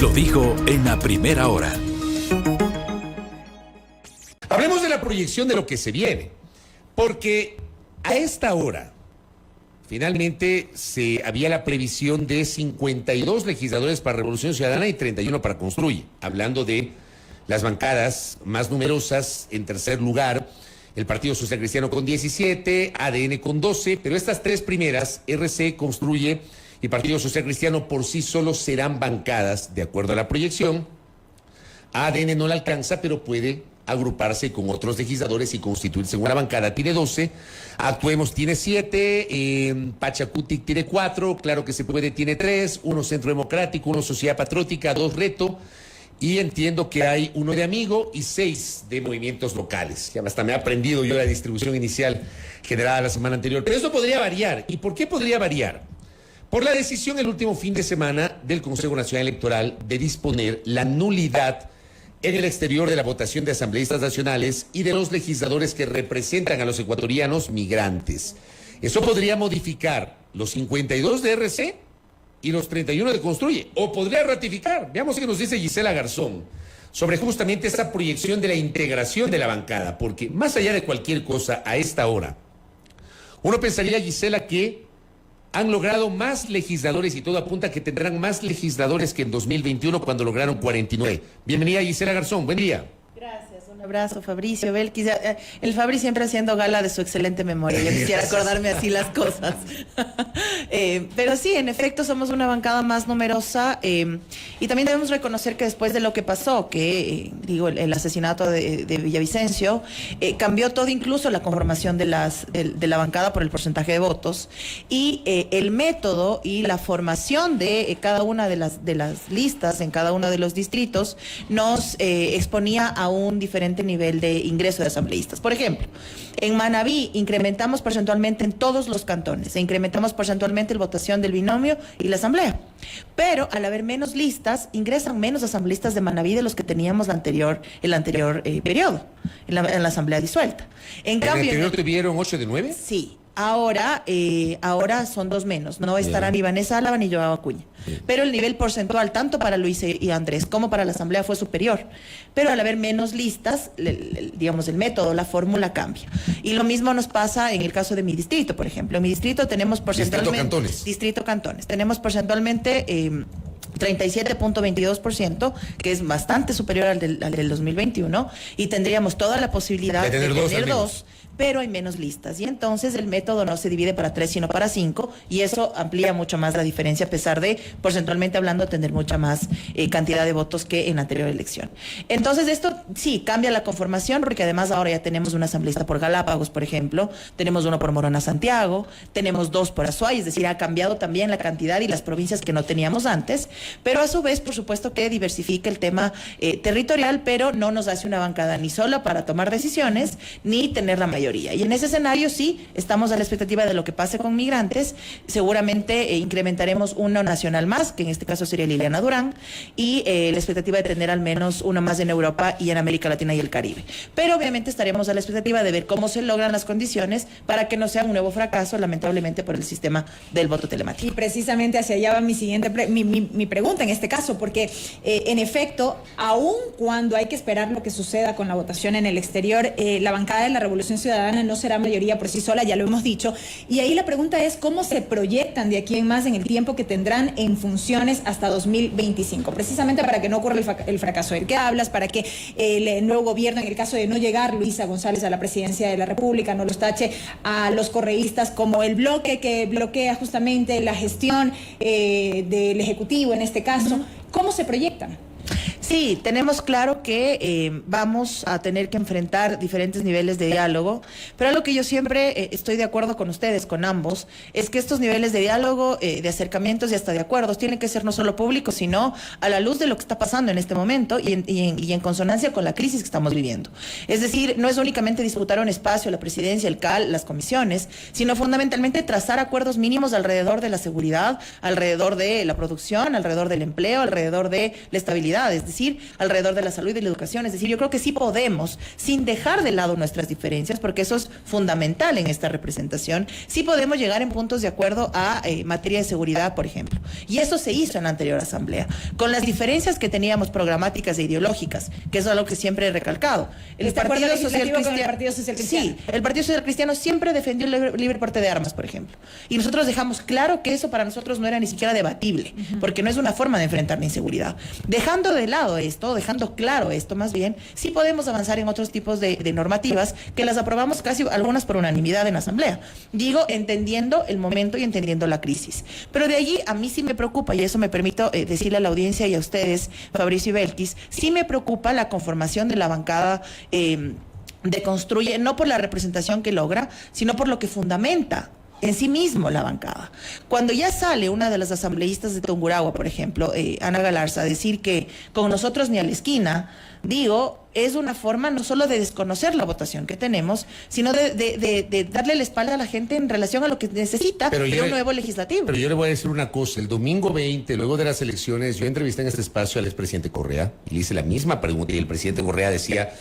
Lo dijo en la primera hora. Hablemos de la proyección de lo que se viene, porque a esta hora, finalmente, había la previsión de 52 legisladores para Revolución Ciudadana y 31 para Construye, hablando de las bancadas más numerosas. En tercer lugar, el Partido Social Cristiano con 17, ADN con 12, pero estas tres primeras, RC, Construye y Partido Social Cristiano, por sí solos serán bancadas, de acuerdo a la proyección. ADN no la alcanza, pero puede agruparse con otros legisladores y constituirse en una bancada. Tiene 12, Actuemos tiene 7, Pachacutic tiene 4, Claro que se puede tiene 3, 1 Centro Democrático, 1 Sociedad Patriótica, 2 Reto, y entiendo que hay 1 de Amigo y 6 de movimientos locales. Ya hasta me he aprendido yo la distribución inicial generada la semana anterior. Pero eso podría variar. ¿Y por qué podría variar? Por la decisión el último fin de semana del Consejo Nacional Electoral de disponer la nulidad en el exterior de la votación de asambleístas nacionales y de los legisladores que representan a los ecuatorianos migrantes. Eso podría modificar los 52 de RC y los 31 de Construye, o podría ratificar. Veamos qué nos dice Gisela Garzón sobre justamente esa proyección de la integración de la bancada, porque más allá de cualquier cosa, a esta hora, uno pensaría, Gisela, que han logrado más legisladores y todo apunta a que tendrán más legisladores que en 2021 cuando lograron 49. Bienvenida, Gisela Garzón, buen día. Gracias, un abrazo, Fabricio, Belkis. El Fabri siempre haciendo gala de su excelente memoria. Yo quisiera acordarme así las cosas. Pero sí, en efecto, somos una bancada más numerosa y también debemos reconocer que después de lo que pasó, que el asesinato de Villavicencio, cambió todo, incluso la conformación de la bancada por el porcentaje de votos y el método y la formación de cada una de las listas en cada uno de los distritos nos exponía a un diferente nivel de ingreso de asambleístas. Por ejemplo, en Manabí incrementamos porcentualmente en todos los cantones, e incrementamos porcentualmente la votación del binomio y la asamblea. Pero al haber menos listas, ingresan menos asambleístas de Manabí de los que teníamos el anterior periodo, en la asamblea disuelta. ¿En el anterior tuvieron 8 de 9? Sí. Ahora son 2 menos. No estarán ni Vanessa Álava ni Joao Acuña. Pero el nivel porcentual, tanto para Luis y Andrés como para la Asamblea, fue superior. Pero al haber menos listas, digamos, el método, la fórmula cambia. Y lo mismo nos pasa en el caso de mi distrito, por ejemplo. En mi distrito tenemos porcentualmente... Distrito Cantones. Tenemos porcentualmente 37.22%, que es bastante superior al del 2021, y tendríamos toda la posibilidad de tener dos, pero hay menos listas. Y entonces el método no se divide para 3, sino para 5, y eso amplía mucho más la diferencia, a pesar de, porcentualmente hablando, tener mucha más cantidad de votos que en la anterior elección. Entonces esto sí cambia la conformación, porque además ahora ya tenemos un asambleísta por Galápagos, por ejemplo, tenemos 1 por Morona Santiago, tenemos 2 por Azuay, es decir, ha cambiado también la cantidad y las provincias que no teníamos antes, pero a su vez, por supuesto, que diversifica el tema territorial, pero no nos hace una bancada ni sola para tomar decisiones, ni tener la mayoría. Y en ese escenario sí, estamos a la expectativa de lo que pase con migrantes. Seguramente incrementaremos uno nacional más, que en este caso sería Liliana Durán, y la expectativa de tener al menos uno más en Europa y en América Latina y el Caribe. Pero obviamente estaremos a la expectativa de ver cómo se logran las condiciones para que no sea un nuevo fracaso, lamentablemente, por el sistema del voto telemático. Y precisamente hacia allá va mi siguiente mi pregunta en este caso, porque en efecto, aun cuando hay que esperar lo que suceda con la votación en el exterior, la bancada de la Revolución Ciudadana no será mayoría por sí sola, ya lo hemos dicho, y ahí la pregunta es cómo se proyectan de aquí en más en el tiempo que tendrán en funciones hasta 2025, precisamente para que no ocurra el fracaso del que hablas, para que el nuevo gobierno, en el caso de no llegar Luisa González a la presidencia de la República, no los tache a los correístas como el bloque que bloquea justamente la gestión del Ejecutivo en este caso. ¿Cómo se proyectan? Sí, tenemos claro que vamos a tener que enfrentar diferentes niveles de diálogo, pero algo que yo siempre estoy de acuerdo con ustedes, con ambos, es que estos niveles de diálogo, de acercamientos y hasta de acuerdos tienen que ser no solo públicos, sino a la luz de lo que está pasando en este momento y en consonancia con la crisis que estamos viviendo. Es decir, no es únicamente disputar un espacio, la presidencia, el CAL, las comisiones, sino fundamentalmente trazar acuerdos mínimos alrededor de la seguridad, alrededor de la producción, alrededor del empleo, alrededor de la estabilidad. Es decir, decir, alrededor de la salud y de la educación. Es decir, yo creo que sí podemos, sin dejar de lado nuestras diferencias, porque eso es fundamental en esta representación, sí podemos llegar en puntos de acuerdo a materia de seguridad, por ejemplo. Y eso se hizo en la anterior asamblea, con las diferencias que teníamos programáticas e ideológicas, que eso es algo que siempre he recalcado. El Partido Social Cristiano, sí, el Partido Social Cristiano siempre defendió el libre porte de armas, por ejemplo. Y nosotros dejamos claro que eso para nosotros no era ni siquiera debatible, porque no es una forma de enfrentar la inseguridad. Dejando de lado esto, dejando claro esto más bien, sí podemos avanzar en otros tipos de normativas que las aprobamos casi algunas por unanimidad en la asamblea. Digo, entendiendo el momento y entendiendo la crisis. Pero de allí a mí sí me preocupa, y eso me permito decirle a la audiencia y a ustedes, Fabricio y Belkis, sí me preocupa la conformación de la bancada Deconstruye, no por la representación que logra, sino por lo que fundamenta en sí mismo la bancada. Cuando ya sale una de las asambleístas de Tungurahua, por ejemplo, Ana Galarza, a decir que con nosotros ni a la esquina, digo, es una forma no solo de desconocer la votación que tenemos, sino de darle la espalda a la gente en relación a lo que necesita de un nuevo legislativo. Pero yo le voy a decir una cosa, el domingo 20, luego de las elecciones, yo entrevisté en este espacio al expresidente Correa y le hice la misma pregunta y el presidente Correa decía,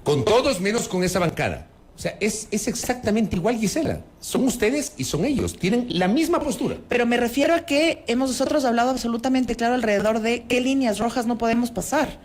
con todos menos con esa bancada. O sea, es exactamente igual, Gisela. Son ustedes y son ellos. Tienen la misma postura. Pero me refiero a que hemos nosotros hablado absolutamente claro alrededor de qué líneas rojas no podemos pasar.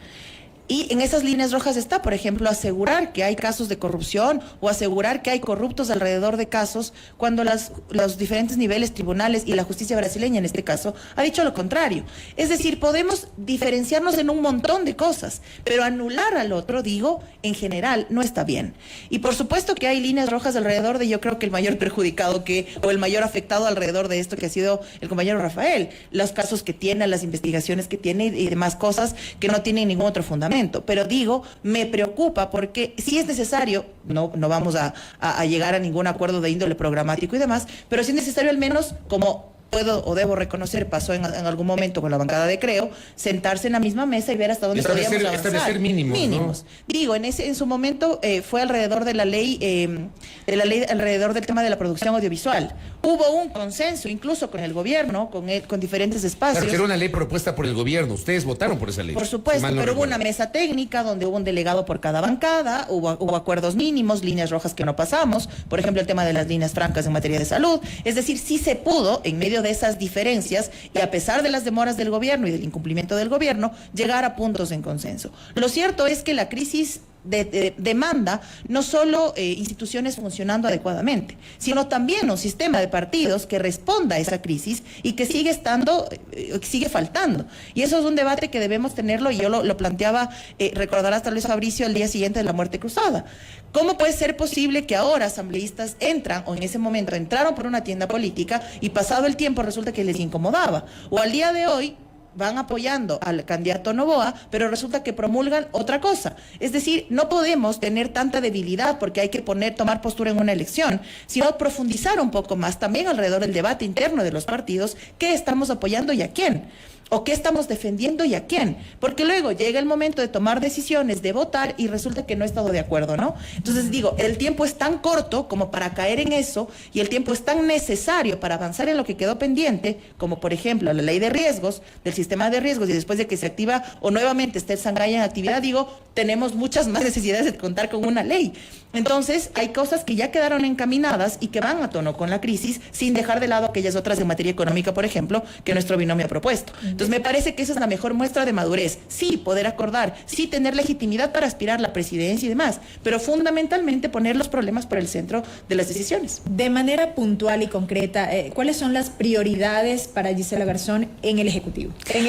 Y en esas líneas rojas está, por ejemplo, asegurar que hay casos de corrupción o asegurar que hay corruptos alrededor de casos cuando los diferentes niveles, tribunales y la justicia brasileña en este caso ha dicho lo contrario. Es decir, podemos diferenciarnos en un montón de cosas, pero anular al otro, digo, en general no está bien. Y por supuesto que hay líneas rojas alrededor de, yo creo que el mayor perjudicado o el mayor afectado alrededor de esto que ha sido el compañero Rafael, los casos que tiene, las investigaciones que tiene y demás cosas que no tienen ningún otro fundamento. Pero digo, me preocupa porque si es necesario, no vamos a llegar a ningún acuerdo de índole programático y demás, pero si es necesario al menos, como puedo o debo reconocer, pasó en algún momento con la bancada de Creo, sentarse en la misma mesa y ver hasta dónde podíamos avanzar. Establecer mínimos, ¿no? Digo, en su momento fue alrededor de la ley alrededor del tema de la producción audiovisual. Hubo un consenso, incluso con el gobierno, con diferentes espacios. Claro, que era una ley propuesta por el gobierno. Ustedes votaron por esa ley. Por supuesto, pero hubo una mesa técnica donde hubo un delegado por cada bancada, hubo acuerdos mínimos, líneas rojas que no pasamos, por ejemplo, el tema de las líneas francas en materia de salud. Es decir, sí se pudo, en medio de esas diferencias, y a pesar de las demoras del gobierno y del incumplimiento del gobierno, llegar a puntos en consenso. Lo cierto es que la crisis demanda no solo instituciones funcionando adecuadamente, sino también un sistema de partidos que responda a esa crisis y que sigue faltando. Y eso es un debate que debemos tenerlo, y yo lo planteaba, recordarás tal vez, Fabricio, el día siguiente de la muerte cruzada. ¿Cómo puede ser posible que ahora asambleístas entran, o en ese momento entraron por una tienda política, y pasado el tiempo resulta que les incomodaba? O al día de hoy van apoyando al candidato Noboa, pero resulta que promulgan otra cosa. Es decir, no podemos tener tanta debilidad porque hay que tomar postura en una elección, sino profundizar un poco más también alrededor del debate interno de los partidos, qué estamos apoyando y a quién, o qué estamos defendiendo y a quién, porque luego llega el momento de tomar decisiones, de votar, y resulta que no he estado de acuerdo, ¿no? Entonces digo, el tiempo es tan corto como para caer en eso, y el tiempo es tan necesario para avanzar en lo que quedó pendiente, como por ejemplo la ley de riesgos, del sistema de riesgos, y después de que se activa o nuevamente esté el Sangaya en actividad, digo, tenemos muchas más necesidades de contar con una ley. Entonces hay cosas que ya quedaron encaminadas y que van a tono con la crisis, sin dejar de lado aquellas otras en materia económica, por ejemplo, que nuestro binomio ha propuesto. Entonces me parece que esa es la mejor muestra de madurez. Sí, poder acordar, sí tener legitimidad para aspirar a la presidencia y demás, pero fundamentalmente poner los problemas por el centro de las decisiones. De manera puntual y concreta, ¿cuáles son las prioridades para Gisela Garzón en el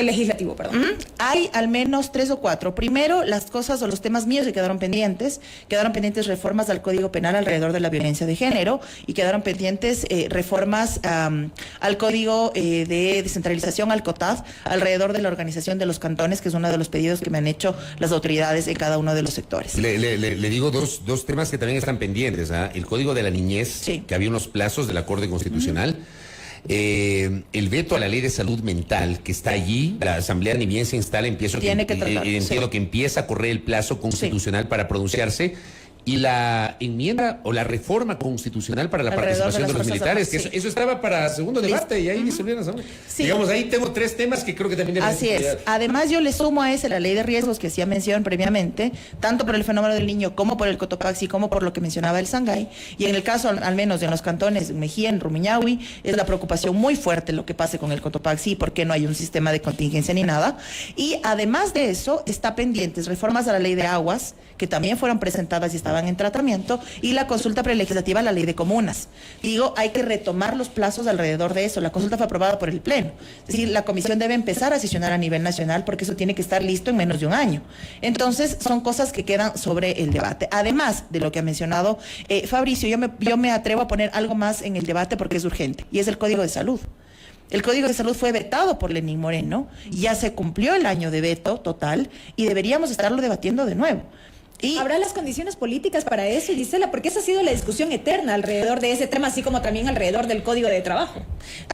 legislativo, perdón? Hay al menos 3 o 4. Primero, las cosas o los temas míos que quedaron pendientes reformas al Código Penal alrededor de la violencia de género, y quedaron pendientes reformas al Código de Descentralización, al COTAD, alrededor de la organización de los cantones, que es uno de los pedidos que me han hecho las autoridades en cada uno de los sectores. Le digo dos temas que también están pendientes, ¿eh? El Código de la Niñez, sí, que había unos plazos de la Corte Constitucional. El veto a la ley de salud mental que está allí, la asamblea ni bien se instala, entiendo que empieza a correr el plazo constitucional para pronunciarse. y la enmienda o la reforma constitucional para la participación de los militares, que eso estaba para segundo debate y ahí disolvieron la asamblea. Sí. Digamos, ahí tengo 3 temas que creo que también deben Así es. Además, yo le sumo a ese la ley de riesgos que hacía mención previamente, tanto por el fenómeno del Niño como por el Cotopaxi, como por lo que mencionaba el Sangay. Y en el caso, al menos en los cantones Mejía, en Rumiñahui, es la preocupación muy fuerte lo que pase con el Cotopaxi, porque no hay un sistema de contingencia ni nada. Y además de eso, está pendientes reformas a la ley de aguas, que también fueron presentadas y estaban en tratamiento, y la consulta prelegislativa a la ley de comunas. Digo, hay que retomar los plazos alrededor de eso. La consulta fue aprobada por el Pleno. Es decir, la comisión debe empezar a sesionar a nivel nacional porque eso tiene que estar listo en menos de un año. Entonces, son cosas que quedan sobre el debate. Además de lo que ha mencionado Fabricio, yo me atrevo a poner algo más en el debate porque es urgente, y es el Código de Salud. El Código de Salud fue vetado por Lenín Moreno, ya se cumplió el año de veto total y deberíamos estarlo debatiendo de nuevo. Y habrá las condiciones políticas para eso, Gisela, porque esa ha sido la discusión eterna alrededor de ese tema, así como también alrededor del Código de Trabajo.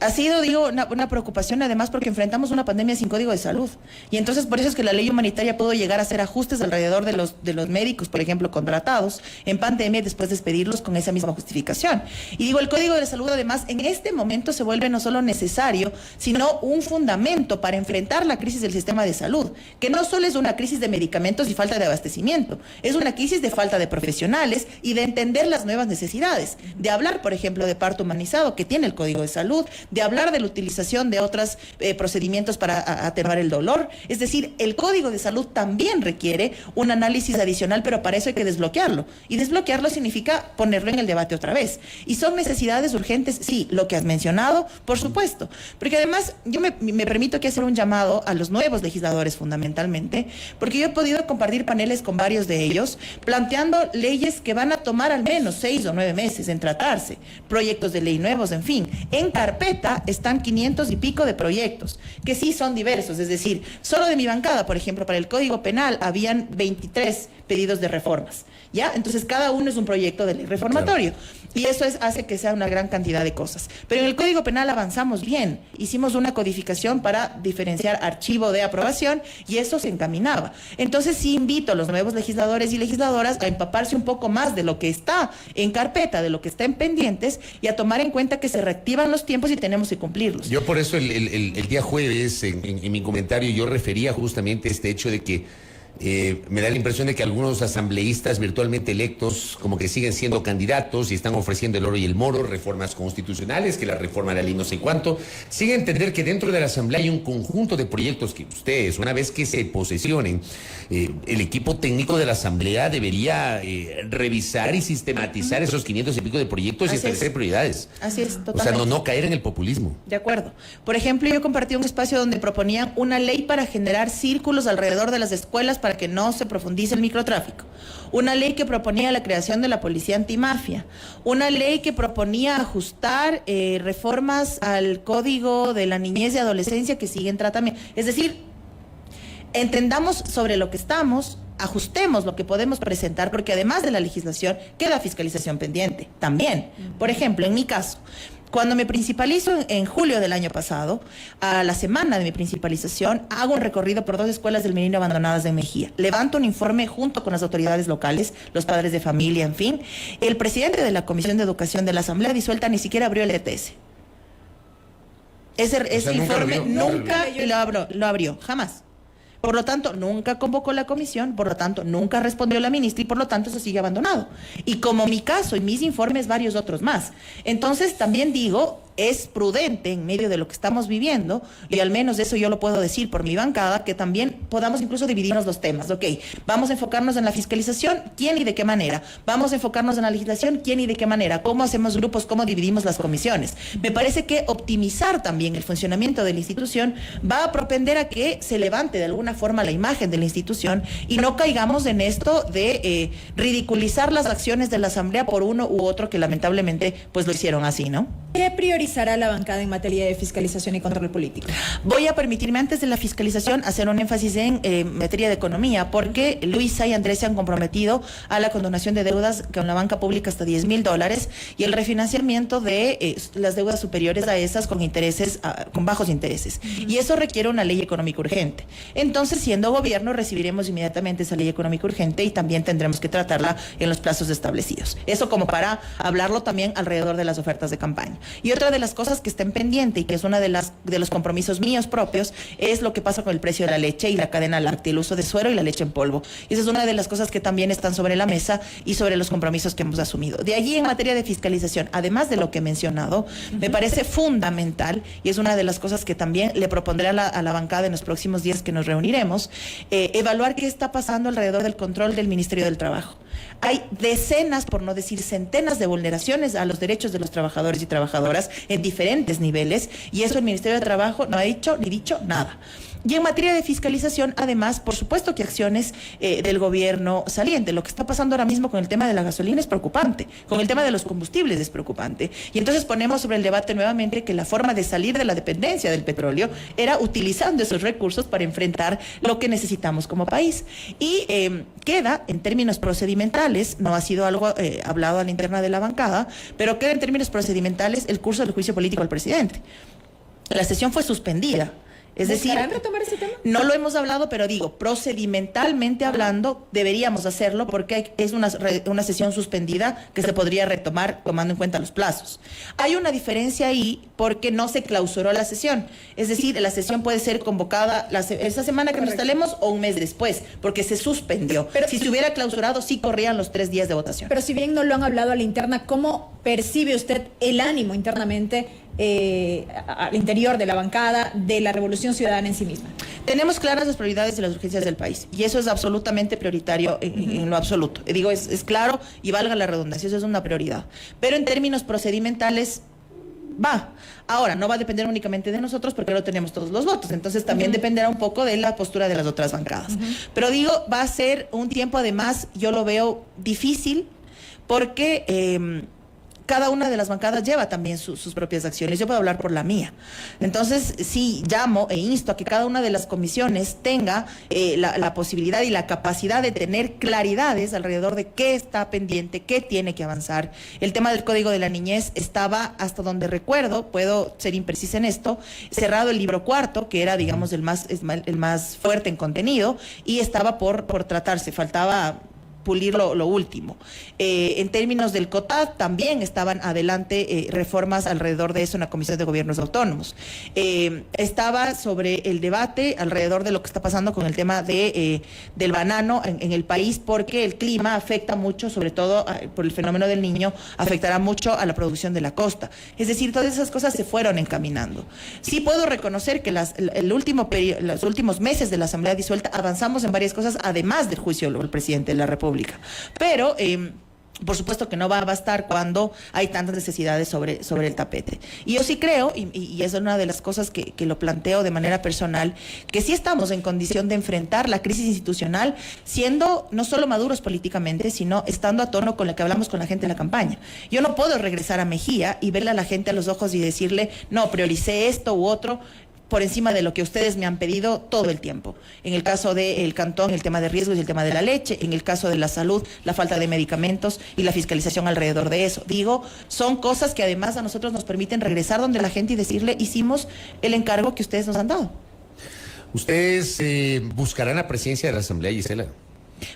Ha sido, digo, una preocupación además porque enfrentamos una pandemia sin Código de Salud. Y entonces por eso es que la ley humanitaria pudo llegar a hacer ajustes alrededor de los médicos, por ejemplo, contratados en pandemia y después despedirlos con esa misma justificación. Y digo, el Código de Salud además en este momento se vuelve no solo necesario, sino un fundamento para enfrentar la crisis del sistema de salud, que no solo es una crisis de medicamentos y falta de abastecimiento, es una crisis de falta de profesionales y de entender las nuevas necesidades, de hablar, por ejemplo, de parto humanizado que tiene el Código de Salud, de hablar de la utilización de otros procedimientos para atenuar el dolor. Es decir, el Código de Salud también requiere un análisis adicional, pero para eso hay que desbloquearlo. Y desbloquearlo significa ponerlo en el debate otra vez. Y son necesidades urgentes, sí, lo que has mencionado, por supuesto. Porque además, yo me permito que hacer un llamado a los nuevos legisladores fundamentalmente, porque yo he podido compartir paneles con varios de ellos, planteando leyes que van a tomar al menos 6 o 9 meses en tratarse, proyectos de ley nuevos, en fin. En carpeta están 500 y pico de proyectos, que sí son diversos, es decir, solo de mi bancada, por ejemplo, para el Código Penal habían 23 pedidos de reformas, ¿ya? Entonces cada uno es un proyecto de ley reformatorio. Claro. Y eso hace que sea una gran cantidad de cosas. Pero en el Código Penal avanzamos bien. Hicimos una codificación para diferenciar archivo de aprobación y eso se encaminaba. Entonces sí invito a los nuevos legisladores y legisladoras a empaparse un poco más de lo que está en carpeta, de lo que está en pendientes y a tomar en cuenta que se reactivan los tiempos y tenemos que cumplirlos. Yo por eso el día jueves en mi comentario yo refería justamente este hecho de que me da la impresión de que algunos asambleístas virtualmente electos como que siguen siendo candidatos y están ofreciendo el oro y el moro, reformas constitucionales, que la reforma de la ley no sé cuánto, sin entender que dentro de la asamblea hay un conjunto de proyectos que ustedes, una vez que se posesionen, el equipo técnico de la asamblea debería revisar y sistematizar esos 500 y pico de proyectos y establecer prioridades. Así es, totalmente. O sea, no caer en el populismo. De acuerdo. Por ejemplo, yo compartí un espacio donde proponían una ley para generar círculos alrededor de las escuelas para que no se profundice el microtráfico. Una ley que proponía la creación de la policía antimafia. Una ley que proponía ajustar reformas al Código de la Niñez y Adolescencia que sigue en tratamiento. Es decir, entendamos sobre lo que estamos, ajustemos lo que podemos presentar, porque además de la legislación queda fiscalización pendiente también. Por ejemplo, en mi caso, cuando me principalizo en julio del año pasado, a la semana de mi principalización, hago un recorrido por 2 escuelas del Milenio abandonadas de Mejía. Levanto un informe junto con las autoridades locales, los padres de familia, en fin. El presidente de la Comisión de Educación de la Asamblea disuelta ni siquiera abrió el ETS. Ese informe nunca lo abrió, jamás. Por lo tanto, nunca convocó la comisión, por lo tanto, nunca respondió la ministra y por lo tanto eso sigue abandonado. Y como mi caso y mis informes, varios otros más. Entonces, también digo, es prudente en medio de lo que estamos viviendo, y al menos eso yo lo puedo decir por mi bancada, que también podamos incluso dividirnos los temas. Ok, vamos a enfocarnos en la fiscalización, ¿quién y de qué manera? Vamos a enfocarnos en la legislación, ¿quién y de qué manera? ¿Cómo hacemos grupos? ¿Cómo dividimos las comisiones? Me parece que optimizar también el funcionamiento de la institución va a propender a que se levante de alguna forma la imagen de la institución y no caigamos en esto de ridiculizar las acciones de la Asamblea por uno u otro que lamentablemente pues lo hicieron así, ¿no? ¿Qué priorizará la bancada en materia de fiscalización y control político? Voy a permitirme antes de la fiscalización hacer un énfasis en materia de economía, porque Luisa y Andrés se han comprometido a la condonación de deudas con la banca pública hasta $10,000 y el refinanciamiento de las deudas superiores a esas con intereses, con bajos intereses. Y eso requiere una ley económica urgente. Entonces, siendo gobierno, recibiremos inmediatamente esa ley económica urgente y también tendremos que tratarla en los plazos establecidos. Eso como para hablarlo también alrededor de las ofertas de campaña. Y otra de las cosas que está en pendiente y que es una de los compromisos míos propios es lo que pasa con el precio de la leche y la cadena láctea, el uso de suero y la leche en polvo. Y esa es una de las cosas que también están sobre la mesa y sobre los compromisos que hemos asumido. De allí, en materia de fiscalización, además de lo que he mencionado, me parece fundamental, y es una de las cosas que también le propondré a la bancada en los próximos días que nos reuniremos, evaluar qué está pasando alrededor del control del Ministerio del Trabajo. Hay decenas, por no decir centenas, de vulneraciones a los derechos de los trabajadores y trabajadoras en diferentes niveles, y eso el Ministerio de Trabajo no ha hecho ni dicho nada. Y en materia de fiscalización, además, por supuesto que acciones del gobierno saliente. Lo que está pasando ahora mismo con el tema de la gasolina es preocupante, con el tema de los combustibles es preocupante. Y entonces ponemos sobre el debate nuevamente que la forma de salir de la dependencia del petróleo era utilizando esos recursos para enfrentar lo que necesitamos como país. Y queda, en términos procedimentales, no ha sido algo hablado a la interna de la bancada, pero queda en términos procedimentales el curso del juicio político al presidente. La sesión fue suspendida. Es decir, retomar ese tema? No lo hemos hablado, pero digo, procedimentalmente hablando, deberíamos hacerlo porque es una sesión suspendida que se podría retomar tomando en cuenta los plazos. Hay una diferencia ahí porque no se clausuró la sesión. Es decir, la sesión puede ser convocada esa semana que nos instalemos o un mes después, porque se suspendió. Pero si se hubiera clausurado, sí corrían los 3 días de votación. Pero si bien no lo han hablado a la interna, ¿cómo percibe usted el ánimo internamente al interior de la bancada, de la Revolución Ciudadana en sí misma? Tenemos claras las prioridades y las urgencias del país, y eso es absolutamente prioritario en lo absoluto. Digo, es claro y valga la redundancia, eso es una prioridad. Pero en términos procedimentales, va. Ahora, no va a depender únicamente de nosotros porque no tenemos todos los votos, entonces también dependerá un poco de la postura de las otras bancadas. Pero digo, va a ser un tiempo, además, yo lo veo difícil porque cada una de las bancadas lleva también sus propias acciones. Yo puedo hablar por la mía. Entonces, sí, llamo e insto a que cada una de las comisiones tenga la posibilidad y la capacidad de tener claridades alrededor de qué está pendiente, qué tiene que avanzar. El tema del Código de la Niñez estaba, hasta donde recuerdo, puedo ser imprecisa en esto, cerrado el libro cuarto, que era, digamos, el más fuerte en contenido, y estaba por tratarse, faltaba pulir lo último. En términos del COTAD, también estaban adelante reformas alrededor de eso en la Comisión de Gobiernos Autónomos. Estaba sobre el debate alrededor de lo que está pasando con el tema del banano en el país, porque el clima afecta mucho, sobre todo por el fenómeno del Niño, afectará mucho a la producción de la costa. Es decir, todas esas cosas se fueron encaminando. Sí puedo reconocer que los últimos meses de la Asamblea disuelta avanzamos en varias cosas, además del juicio del presidente de la República. Pero por supuesto que no va a bastar cuando hay tantas necesidades sobre el tapete. Y yo sí creo, y es una de las cosas que lo planteo de manera personal, que sí estamos en condición de enfrentar la crisis institucional siendo no solo maduros políticamente, sino estando a tono con lo que hablamos con la gente en la campaña. Yo no puedo regresar a Mejía y verle a la gente a los ojos y decirle, no, prioricé esto u otro por encima de lo que ustedes me han pedido todo el tiempo. En el caso del Cantón, el tema de riesgos y el tema de la leche; en el caso de la salud, la falta de medicamentos y la fiscalización alrededor de eso. Digo, son cosas que además a nosotros nos permiten regresar donde la gente y decirle, hicimos el encargo que ustedes nos han dado. ¿Ustedes buscarán la presidencia de la Asamblea, Gisela?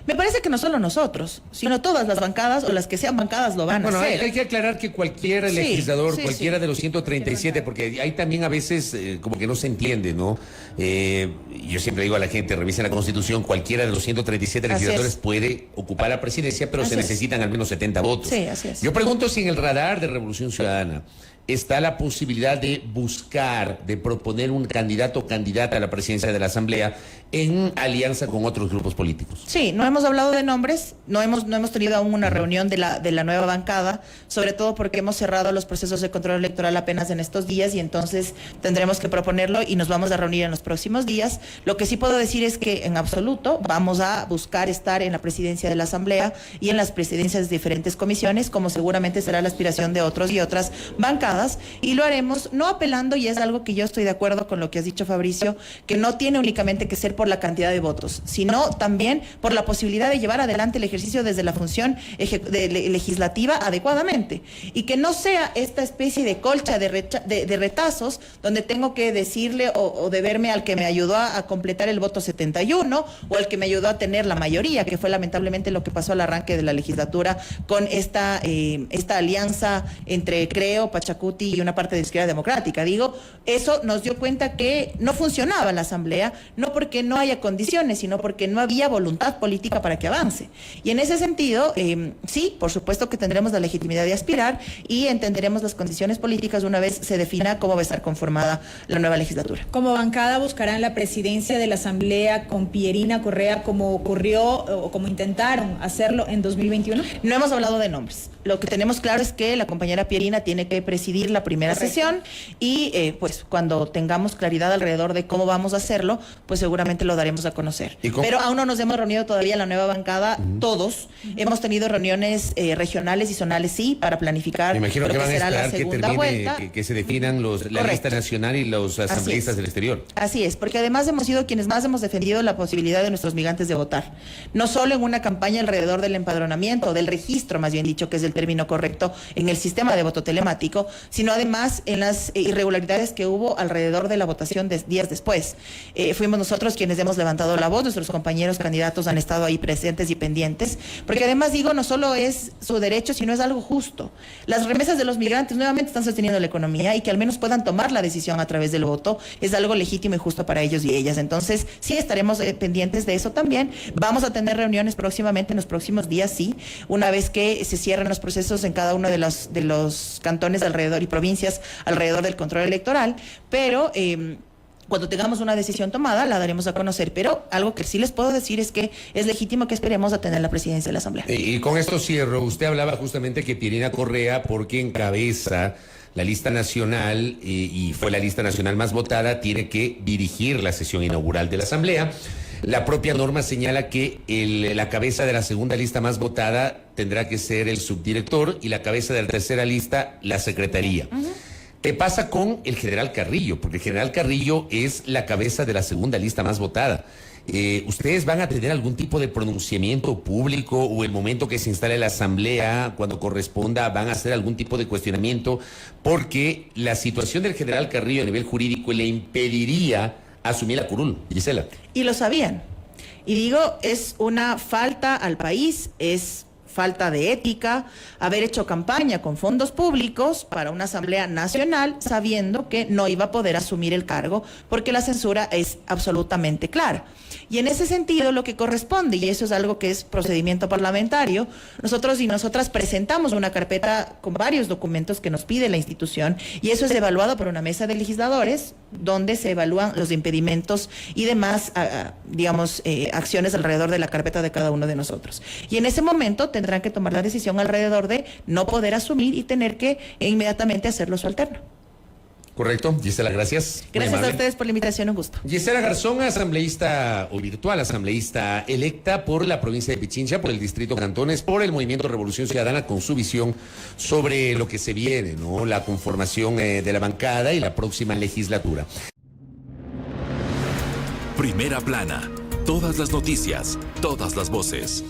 Me parece que no solo nosotros, sino todas las bancadas o las que sean bancadas lo van a hacer. Hay que aclarar que cualquier legislador, cualquiera de los 137, porque hay también a veces como que no se entiende, ¿no? Yo siempre digo a la gente, revisen la Constitución, cualquiera de los 137 legisladores puede ocupar la presidencia, pero se necesitan al menos 70 votos. Sí, así es. Yo pregunto si en el radar de Revolución Ciudadana está la posibilidad de buscar, de proponer un candidato o candidata a la presidencia de la Asamblea en alianza con otros grupos políticos. Sí, no hemos hablado de nombres, no hemos tenido aún una reunión de la nueva bancada, sobre todo porque hemos cerrado los procesos de control electoral apenas en estos días y entonces tendremos que proponerlo y nos vamos a reunir en los próximos días. Lo que sí puedo decir es que en absoluto vamos a buscar estar en la presidencia de la Asamblea y en las presidencias de diferentes comisiones, como seguramente será la aspiración de otros y otras bancadas, y lo haremos no apelando, y es algo que yo estoy de acuerdo con lo que has dicho, Fabricio, que no tiene únicamente que ser por la cantidad de votos, sino también por la posibilidad de llevar adelante el ejercicio desde la función legislativa adecuadamente, y que no sea esta especie de colcha de retazos donde tengo que decirle o deberme al que me ayudó a completar el voto 71 o al que me ayudó a tener la mayoría, que fue lamentablemente lo que pasó al arranque de la legislatura con esta alianza entre Creo, Pachacuti y una parte de Izquierda Democrática. Digo, eso nos dio cuenta que no funcionaba la Asamblea, no porque no haya condiciones, sino porque no había voluntad política para que avance. Y en ese sentido, sí, por supuesto que tendremos la legitimidad de aspirar y entenderemos las condiciones políticas una vez se defina cómo va a estar conformada la nueva legislatura. Como bancada buscarán la presidencia de la Asamblea con Pierina Correa, como ocurrió o como intentaron hacerlo en 2021. No hemos hablado de nombres. Lo que tenemos claro es que la compañera Pierina tiene que presidir la primera sesión y pues cuando tengamos claridad alrededor de cómo vamos a hacerlo, pues seguramente lo daremos a conocer. Pero aún no nos hemos reunido todavía en la nueva bancada, todos. Hemos tenido reuniones regionales y zonales, sí, para planificar. Me imagino que van a esperar que termine, que se definan la lista nacional y los asambleístas del exterior. Así es, porque además hemos sido quienes más hemos defendido la posibilidad de nuestros migrantes de votar. No solo en una campaña alrededor del empadronamiento, del registro, más bien dicho, que es el término correcto, en el sistema de voto telemático, sino además en las irregularidades que hubo alrededor de la votación días después. Fuimos nosotros quienes hemos levantado la voz, nuestros compañeros candidatos han estado ahí presentes y pendientes, porque además digo, no solo es su derecho, sino es algo justo. Las remesas de los migrantes nuevamente están sosteniendo la economía y que al menos puedan tomar la decisión a través del voto es algo legítimo y justo para ellos y ellas. Entonces, sí estaremos pendientes de eso también. Vamos a tener reuniones próximamente, en los próximos días, sí, una vez que se cierren los procesos en cada uno de los cantones alrededor y provincias alrededor del control electoral, pero cuando tengamos una decisión tomada, la daremos a conocer. Pero algo que sí les puedo decir es que es legítimo que esperemos a tener la presidencia de la Asamblea. Y con esto cierro. Usted hablaba justamente que Pierina Correa, porque encabeza la lista nacional y fue la lista nacional más votada, tiene que dirigir la sesión inaugural de la Asamblea. La propia norma señala que la cabeza de la segunda lista más votada tendrá que ser el subdirector y la cabeza de la tercera lista, la secretaría. ¿Qué pasa con el general Carrillo? Porque el general Carrillo es la cabeza de la segunda lista más votada. ¿Ustedes van a tener algún tipo de pronunciamiento público o el momento que se instale la asamblea, cuando corresponda, van a hacer algún tipo de cuestionamiento? Porque la situación del general Carrillo a nivel jurídico le impediría asumir la curul, Gisela. Y lo sabían. Y digo, es una falta al país, es falta de ética haber hecho campaña con fondos públicos para una asamblea nacional sabiendo que no iba a poder asumir el cargo porque la censura es absolutamente clara. Y en ese sentido lo que corresponde, y eso es algo que es procedimiento parlamentario, nosotros y nosotras presentamos una carpeta con varios documentos que nos pide la institución y eso es evaluado por una mesa de legisladores donde se evalúan los impedimentos y demás, acciones alrededor de la carpeta de cada uno de nosotros. Y en ese momento tendrán que tomar la decisión alrededor de no poder asumir y tener que inmediatamente hacerlo subalterno. Correcto. Gisela, gracias. Gracias a ustedes por la invitación, un gusto. Gisela Garzón, asambleísta o virtual asambleísta electa por la provincia de Pichincha, por el distrito Cantones, por el Movimiento Revolución Ciudadana, con su visión sobre lo que se viene, ¿no? La conformación de la bancada y la próxima legislatura. Primera plana. Todas las noticias, todas las voces.